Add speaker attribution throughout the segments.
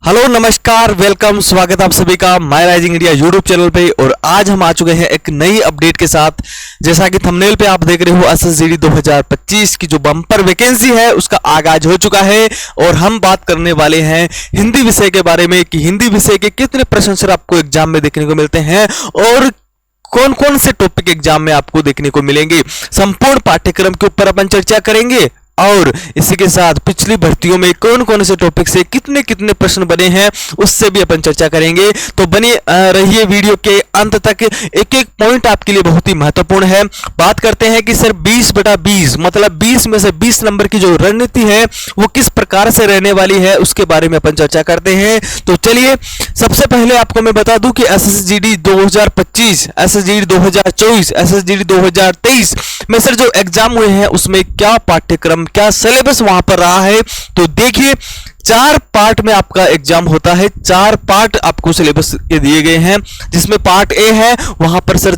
Speaker 1: Hello नमस्कार welcome स्वागत आप सभी का my rising India YouTube channel पे। और आज हम आ चुके हैं एक नई अपडेट के साथ। जैसा कि थंबनेल पे आप देख रहे हो एसएसजीडी 2025 की जो बम्पर वैकेंसी है उसका आगाज हो चुका है और हम बात करने वाले हैं हिंदी विषय के बारे में कि हिंदी विषय के कितने प्रश्न सर आपको एग्जाम में देखने को मिलते हैं और कौन कौन से टॉपिक एग्जाम में आपको देखने को मिलेंगे। संपूर्ण पाठ्यक्रम के ऊपर अपन चर्चा करेंगे और इसी के साथ पिछली भर्तियों में कौन कौन से टॉपिक से कितने कितने प्रश्न बने हैं उससे भी अपन चर्चा करेंगे। तो बने रहिए वीडियो के अंत तक। एक एक पॉइंट आपके लिए बहुत ही महत्वपूर्ण है। बात करते हैं कि सर 20/20 मतलब 20 में से 20 नंबर की जो रणनीति है वो किस प्रकार से रहने वाली है उसके बारे में अपन चर्चा करते हैं। तो चलिए सबसे पहले आपको मैं बता दूं कि एसएसजीडी 2025, एसएसजीडी 2024, एसएसजीडी 2023 में सर जो एग्जाम हुए हैं उसमें क्या पाठ्यक्रम क्या सिलेबस वहां पर रहा है। तो देखिए 4 पार्ट में आपका एग्जाम होता है। 4 पार्ट आपको सिलेबस के दिए गए हैं जिसमें पार्ट ए है वहां पर सर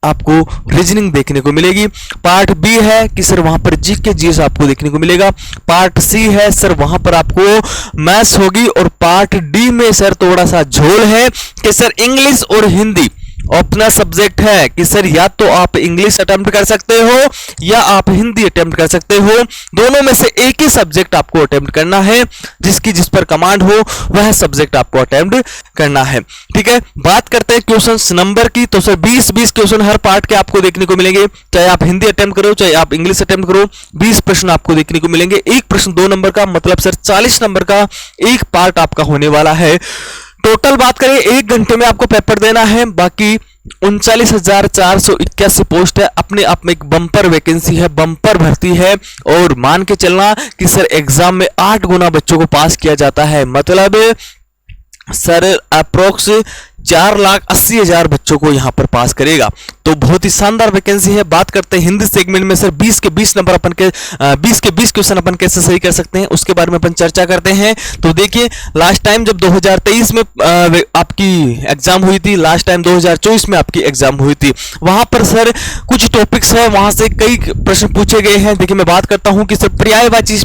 Speaker 1: आपको रीजनिंग देखने को मिलेगी। पार्ट बी है कि सर वहां पर जीके जीएस आपको देखने को मिलेगा। पार्ट सी है सर वहां पर आपको मैथ्स होगी। और पार्ट डी में सर थोड़ा सा झोल है कि सर इंग्लिश और हिंदी अपना सब्जेक्ट है कि सर या तो आप इंग्लिश अटेम्प्ट कर सकते हो या आप हिंदी अटेम्प्ट कर सकते हो। दोनों में से एक ही सब्जेक्ट आपको अटेम्प्ट करना है। जिस पर कमांड हो वह सब्जेक्ट आपको अटेम्प्ट करना है। ठीक है, बात करते हैं क्वेश्चंस नंबर की। तो सर 20 क्वेश्चन हर पार्ट के आपको देखने को मिलेंगे। चाहे आप हिंदी अटेम्प्ट करो चाहे आप इंग्लिश अटेम्प्ट करो, 20 प्रश्न आपको देखने को मिलेंगे। एक प्रश्न 2 नंबर का मतलब सर 40 नंबर का एक पार्ट आपका होने वाला है। टोटल बात करें 1 घंटे में आपको पेपर देना है। बाकी 39,481 पोस्ट है। अपने आप में एक बम्पर वैकेंसी है, बम्पर भर्ती है। और मान के चलना कि सर एग्जाम में 8 गुना बच्चों को पास किया जाता है। मतलब सर अप्रोक्स 4,80,000 बच्चों को यहां पर पास करेगा। तो बहुत ही शानदार वैकेंसी है। बात करते हैं हिंदी सेगमेंट में सर 20 के 20 नंबर अपन के 20 के 20 क्वेश्चन अपन कैसे सही कर सकते हैं उसके बारे में अपन चर्चा करते हैं। तो देखिए लास्ट टाइम जब 2023 में आपकी एग्जाम हुई थी, लास्ट टाइम 2024 में आपकी एग्जाम हुई थी, वहां पर सर कुछ टॉपिक्स है वहां से कई प्रश्न पूछे गए हैं। देखिए मैं बात करता हूं कि सर पर्यायवाची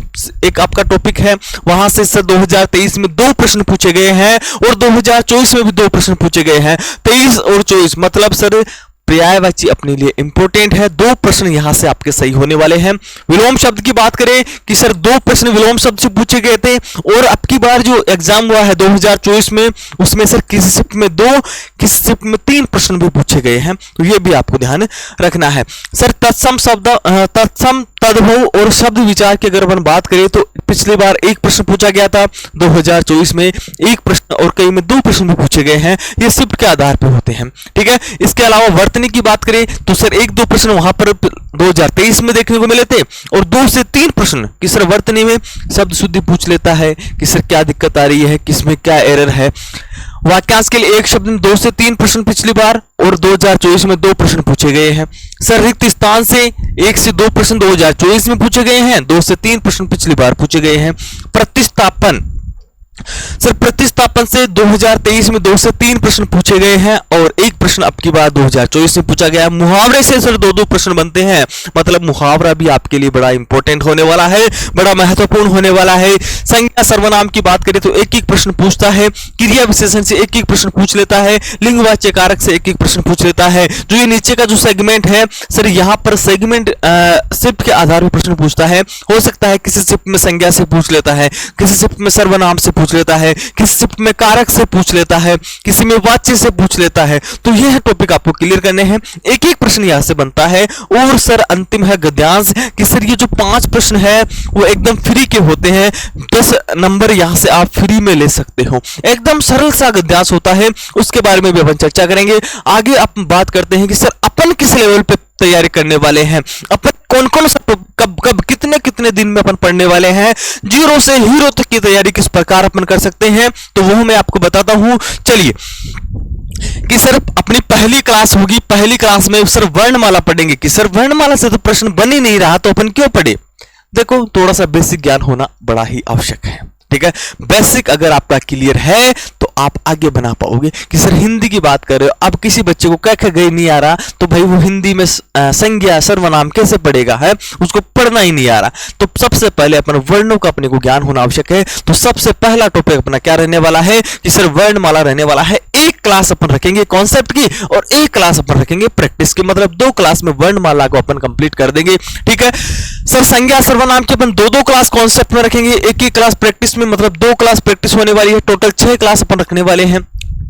Speaker 1: एक आपका टॉपिक है, वहां से सर 2023 में 2 प्रश्न पूछे गए हैं और 2024 में भी 2 प्रश्न पूछे गए हैं। 23 और 24 मतलब सर पर्यायवाची अपने लिए इंपॉर्टेंट है। 2 प्रश्न यहां से आपके सही होने वाले हैं। विलोम शब्द की बात करें कि सर 2 प्रश्न विलोम शब्द से पूछे गए थे और अब की बार जो एग्जाम हुआ है 2024 में उसमें सर किसी शिफ्ट में 2 किसी शिफ्ट में 3 प्रश्न भी पूछे गए हैं। तो ये भी आपको ध्यान रखना है। सर तत्सम शब्द तत्सम तद्भव और शब्द विचार की अगर अपन बात करें तो पिछली बार 1 प्रश्न पूछा गया था, 2024 में 1 प्रश्न और कई में 2 प्रश्न भी पूछे गए हैं। ये शिफ्ट के आधार पर होते हैं। ठीक है, इसके अलावा वर्तनी की बात करें तो सर 1-2 प्रश्न वहां पर 2023 में देखने को मिले थे और 2 से 3 प्रश्न कि सर वर्तनी में शब्द शुद्धि पूछ लेता है कि सर क्या दिक्कत आ रही है, किसमें क्या एरर है। वाक्यांश के लिए एक शब्द में 2 से 3 प्रश्न पिछली बार और 2024 में 2 प्रश्न पूछे गए हैं। सर रिक्त स्थान से 1 से 2 प्रश्न 2024 में पूछे गए हैं, 2 से 3 प्रश्न पिछली बार पूछे गए हैं। प्रतिस्थापन सर प्रतिस्थापन से 2023 में 2 से 3 प्रश्न पूछे गए हैं और 1 प्रश्न अब की बार 2024 में पूछा गया। मुहावरे से सर 2-2 प्रश्न बनते हैं। मतलब मुहावरा भी आपके लिए बड़ा इंपॉर्टेंट होने वाला है, बड़ा महत्वपूर्ण होने वाला है। संज्ञा सर्वनाम की बात करें तो 1-1 प्रश्न पूछता है। क्रिया विशेषण से 1-1 प्रश्न पूछ लेता है। लिंगवाच्य कारक से 1-1 प्रश्न पूछ लेता है। जो ये नीचे का जो सेगमेंट है सर यहाँ पर सेगमेंट शिफ्ट के आधार पर प्रश्न पूछता है। हो सकता है किसी शिफ्ट में संज्ञा से पूछ लेता है, किसी शिफ्ट में सर्वनाम से पूछ लेता है, किसी शिफ्ट में कारक से पूछ लेता है, किसी में वाच्य से पूछ लेता है। तो यह टॉपिक आपको क्लियर करने हैं। 1-1 प्रश्न यहां से बनता है। और सर अंतिम है गद्यांश कि सर ये जो 5 प्रश्न है वो एकदम फ्री के होते हैं। 10 नंबर यहां से आप फ्री में ले सकते हो। एकदम सरल सा गद्यांश होता है, उसके बारे में भी अपन चर्चा करेंगे। आगे आप बात करते हैं कि सर अपन किस लेवल पे तैयारी करने वाले हैं, अपन कौन कौन सा कब कितने कितने दिन में अपन पढ़ने वाले हैं, 0 से हीरो तक की तैयारी किस प्रकार अपन कर सकते हैं तो वो मैं आपको बताता हूं। चलिए कि सर अपनी पहली क्लास होगी, पहली क्लास में सर वर्णमाला पढ़ेंगे कि सर वर्णमाला से तो प्रश्न बन ही नहीं रहा तो अपन क्यों पढ़े। देखो थोड़ा सा बेसिक ज्ञान होना बड़ा ही आवश्यक है। ठीक है, बेसिक अगर आपका क्लियर है तो आप आगे बना पाओगे। कि सर हिंदी की बात कर रहे हो, अब किसी बच्चे को क ख ग नहीं आ रहा तो भाई वो हिंदी में संज्ञा सर्वनाम कैसे पढ़ेगा, है उसको पढ़ना ही नहीं आ रहा। तो सबसे पहले अपन वर्णों का अपने को ज्ञान होना आवश्यक है। तो सबसे पहला टॉपिक अपना क्या रहने वाला है कि सर वर्णमाला रहने वाला है। एक क्लास अपन रखेंगे कॉन्सेप्ट की और एक क्लास अपन रखेंगे प्रैक्टिस की, मतलब 2 क्लास में वर्णमाला को अपन कंप्लीट कर देंगे। ठीक है सर, संज्ञा सर्वनाम की अपन 2-2 क्लास कॉन्सेप्ट में रखेंगे, एक क्लास प्रैक्टिस में, मतलब 2 क्लास प्रैक्टिस होने वाली है। टोटल 6 क्लास अपन रखने वाले हैं।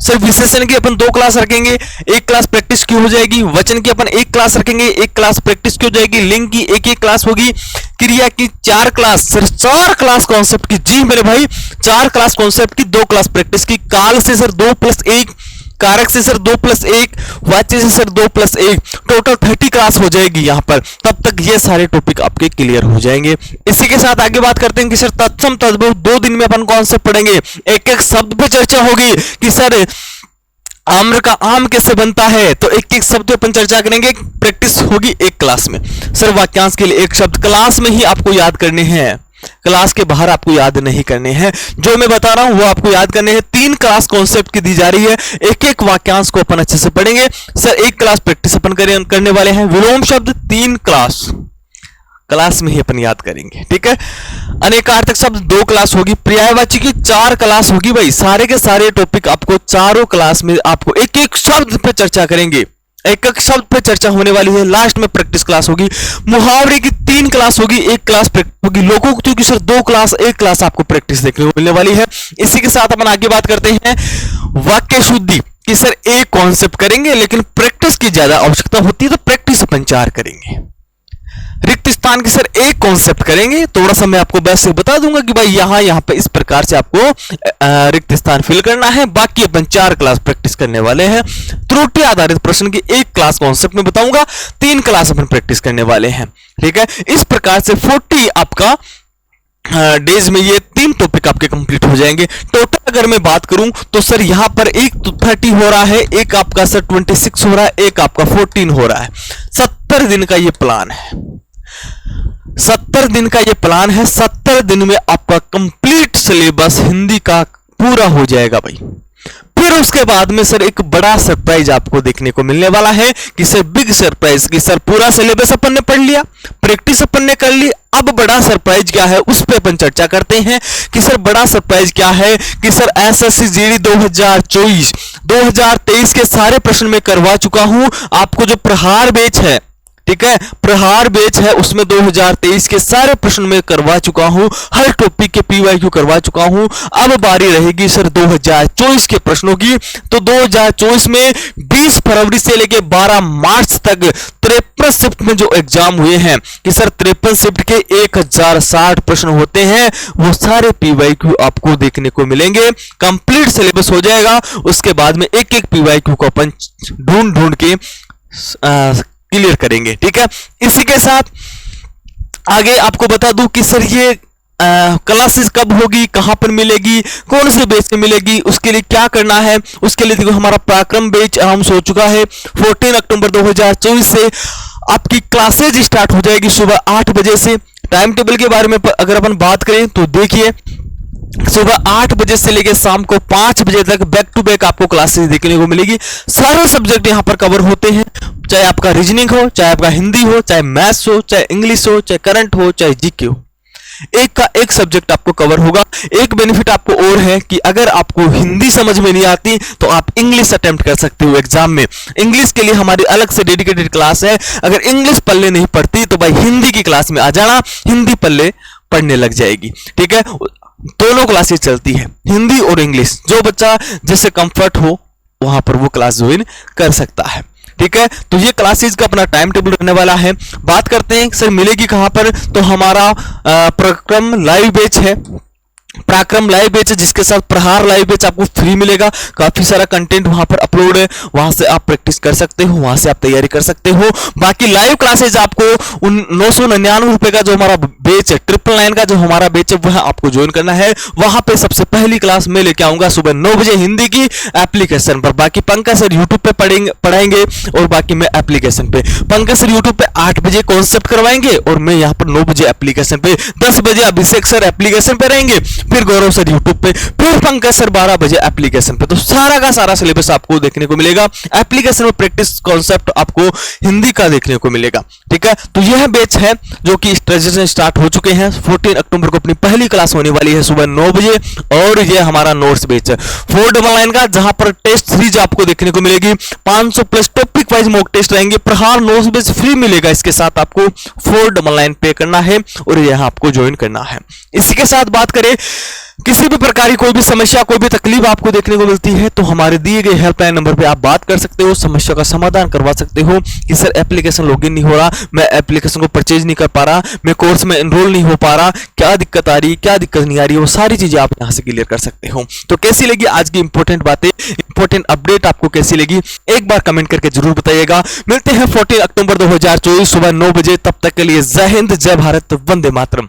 Speaker 1: सर विशेषण की अपन 2 क्लास रखेंगे, 1 क्लास प्रैक्टिस की हो जाएगी। वचन की अपन 1 क्लास रखेंगे, 1 क्लास प्रैक्टिस की हो जाएगी। लिंग की 1-1 क्लास होगी। क्रिया की 4 क्लास, सर 4 क्लास कॉन्सेप्ट की, जी मेरे भाई 4 क्लास कॉन्सेप्ट की, 2 क्लास प्रैक्टिस की। काल से सर 2+1, कारक से सर 2+1, वाच्य से सर 2+1, टोटल 30 क्लास हो जाएगी यहां पर। तब तक ये सारे टॉपिक आपके क्लियर हो जाएंगे। इसी के साथ आगे बात करते हैं कि सर तत्सम तद्भव 2 दिन में अपन कौन से पढ़ेंगे। एक शब्द पे चर्चा होगी कि सर आम्र का आम कैसे बनता है, तो एक शब्द पे अपन चर्चा करेंगे। प्रैक्टिस होगी 1 क्लास में। सर वाक्यांश के लिए 1 शब्द क्लास में ही आपको याद करने हैं, क्लास के बाहर आपको याद नहीं करने हैं। जो मैं बता रहा हूं वो आपको याद करने हैं। 3 क्लास कॉन्सेप्ट की दी जा रही है, एक वाक्यांश को अपन अच्छे से पढ़ेंगे। सर 1 क्लास प्रैक्टिस अपन करने वाले हैं। विलोम शब्द 3 क्लास में ही अपन याद करेंगे। ठीक है, अनेकार्थक शब्द 2 क्लास होगी। पर्यायवाची की 4 क्लास होगी। भाई सारे के सारे टॉपिक आपको चारों क्लास में आपको एक शब्द पे चर्चा करेंगे, एक शब्द पे चर्चा होने वाली है। लास्ट में प्रैक्टिस क्लास होगी। मुहावरे की 3 क्लास होगी, 1 क्लास प्रैक्टिस होगी। लोकोक्ति की सर 2 क्लास, 1 क्लास आपको प्रैक्टिस देखने को मिलने वाली है। इसी के साथ अपन आगे बात करते हैं वाक्य शुद्धि कि सर एक कॉन्सेप्ट करेंगे लेकिन प्रैक्टिस की ज्यादा आवश्यकता होती है तो प्रैक्टिस अपन 4 करेंगे। रिक्त स्थान की सर 1 कॉन्सेप्ट करेंगे। थोड़ा सा मैं आपको बेसिक बता दूंगा कि भाई यहां पे इस प्रकार से आपको रिक्त स्थान फिल करना है। बाकी अपन 4 क्लास प्रैक्टिस करने वाले हैं। त्रुटि आधारित प्रश्न की 1 क्लास कॉन्सेप्ट में बताऊंगा, 3 क्लास अपन प्रैक्टिस करने वाले हैं। ठीक है, इस प्रकार से 40 आपका डेज में ये 3 टॉपिक आपके कंप्लीट हो जाएंगे। टोटल अगर मैं बात करूं तो सर यहां पर एक तो 30 हो रहा है, एक आपका सर 26 हो रहा है, एक आपका 14 हो रहा है। 70 दिन का ये प्लान है, 70 दिन का ये प्लान है। 70 दिन में आपका कंप्लीट सिलेबस हिंदी का पूरा हो जाएगा भाई। फिर उसके बाद में सर एक बड़ा सरप्राइज आपको देखने को मिलने वाला है कि सर बिग सरप्राइज कि सर पूरा सिलेबस अपन ने पढ़ लिया, प्रैक्टिस अपन ने कर ली। अब बड़ा सरप्राइज क्या है उस पे अपन चर्चा करते हैं कि सर बड़ा सरप्राइज क्या है कि सर एसएससी जीडी 2023 के सारे प्रश्न में करवा चुका हूं। आपको जो प्रहार बैच है, ठीक है, प्रहार बैच है उसमें 2023 के सारे प्रश्न में करवा चुका हूं, हर टॉपिक के पीवाईक्यू करवा चुका हूं। अब बारी रहेगी सर 2024 के प्रश्नों की। तो 2024 में 20 फरवरी से लेकर 12 मार्च तक 53 शिफ्ट में जो एग्जाम हुए हैं कि सर 53 शिफ्ट के 1060 प्रश्न होते हैं, वो सारे पीवाईक्यू आपको देखने को मिलेंगे। कंप्लीट सिलेबस हो जाएगा। उसके बाद में एक पीवाईक्यू को अपन ढूंढ के क्लियर करेंगे। ठीक है, इसी के साथ आगे आपको बता दूं कि सर ये क्लासेस कब होगी, कहां पर मिलेगी, कौन से बेच में मिलेगी, उसके लिए क्या करना है। उसके लिए देखो हमारा पराक्रम बेच अनाउंस हो चुका है। 14 अक्टूबर 2024 से आपकी क्लासेज स्टार्ट हो जाएगी सुबह 8 बजे से। टाइम टेबल के बारे में अगर अपन बात करें तो देखिए सुबह 8 बजे से लेकर शाम को 5 बजे तक बैक टू बैक आपको क्लासेस देखने को मिलेगी। सारे सब्जेक्ट यहां पर कवर होते हैं, चाहे आपका रीजनिंग हो, चाहे आपका हिंदी हो, चाहे मैथ्स हो, चाहे इंग्लिश हो, चाहे करंट हो, चाहे जीके हो। एक का एक सब्जेक्ट आपको कवर होगा। एक बेनिफिट आपको और है कि अगर आपको हिंदी समझ में नहीं आती तो आप इंग्लिश अटेम्प्ट कर सकते हो एग्जाम में। इंग्लिश के लिए हमारी अलग से डेडिकेटेड क्लास है। अगर इंग्लिश पल्ले नहीं पड़ती तो भाई हिंदी की क्लास में आ जाना, हिंदी पल्ले पढ़ने लग जाएगी। ठीक है, दोनों क्लासेस चलती है, हिंदी और इंग्लिश। जो बच्चा जिससे कंफर्ट हो वहां पर वो क्लास ज्वाइन कर सकता है। ठीक है, तो ये क्लासेस का अपना टाइम टेबल रहने वाला है। बात करते हैं सर मिलेगी कहां पर, तो हमारा पराक्रम लाइव बैच है। पराक्रम लाइव बैच है जिसके साथ प्रहार लाइव बैच आपको फ्री मिलेगा। काफी सारा कंटेंट वहां पर अपलोड है, वहां से आप प्रैक्टिस कर सकते हो, वहां से आप तैयारी कर सकते हो। बाकी लाइव क्लासेज आपको उन 999 रुपए का जो हमारा बैच है, 999 का जो हमारा बैच है वह आपको ज्वाइन करना है। वहां पे सबसे पहली क्लास में लेके आऊंगा सुबह 9 बजे हिंदी की एप्लीकेशन पर। बाकी पंकज सर यूट्यूब पे पढ़ाएंगे और बाकी मैं एप्लीकेशन पे। पंकज सर यूट्यूब पे 8 बजे कॉन्सेप्ट करवाएंगे और मैं यहाँ पर 9 बजे एप्लीकेशन पे। 10 बजे अभिषेक सर एप्लीकेशन पे रहेंगे फिर गौरव सर यूट्यूब पे, फिर पंकज सर 12 बजे एप्लीकेशन पे। तो सारा का सारा सिलेबस आपको देखने को मिलेगा। एप्लीकेशन में प्रैक्टिस कॉन्सेप्ट आपको हिंदी का देखने को मिलेगा। ठीक है, तो यह बैच है जो कि रजिस्ट्रेशन स्टार्ट हो चुके हैं। 14 अक्टूबर को अपनी पहली क्लास होने वाली है सुबह 9 बजे। और यह हमारा नोट्स बैच है 499 का, जहां पर टेस्ट सीरीज आपको देखने को मिलेगी। 500 plus topic wise mock test रहेंगे। प्रहार नोट्स बैच फ्री मिलेगा। इसके साथ आपको 499 पे करना है और यह आपको ज्वाइन करना है। इसी के साथ बात करें, किसी भी प्रकार की कोई भी समस्या, कोई भी तकलीफ आपको देखने को मिलती है तो हमारे दिए गए हेल्पलाइन नंबर पे आप बात कर सकते हो, समस्या का समाधान करवा सकते हो कि सर एप्लीकेशन लॉगिन नहीं हो रहा, मैं एप्लीकेशन को परचेज नहीं कर पा रहा, मैं कोर्स में एनरोल नहीं हो पा रहा, क्या दिक्कत आ रही, क्या दिक्कत नहीं आ रही, वो सारी चीजें आप यहां से क्लियर कर सकते हो। तो कैसी लगी आज की इंपॉर्टेंट बातें, इंपॉर्टेंट अपडेट आपको कैसी लगी, एक बार कमेंट करके जरूर बताइएगा। मिलते हैं 14 अक्टूबर 2024 सुबह 9 बजे। तब तक के लिए जय हिंद, जय भारत, वंदे मातरम।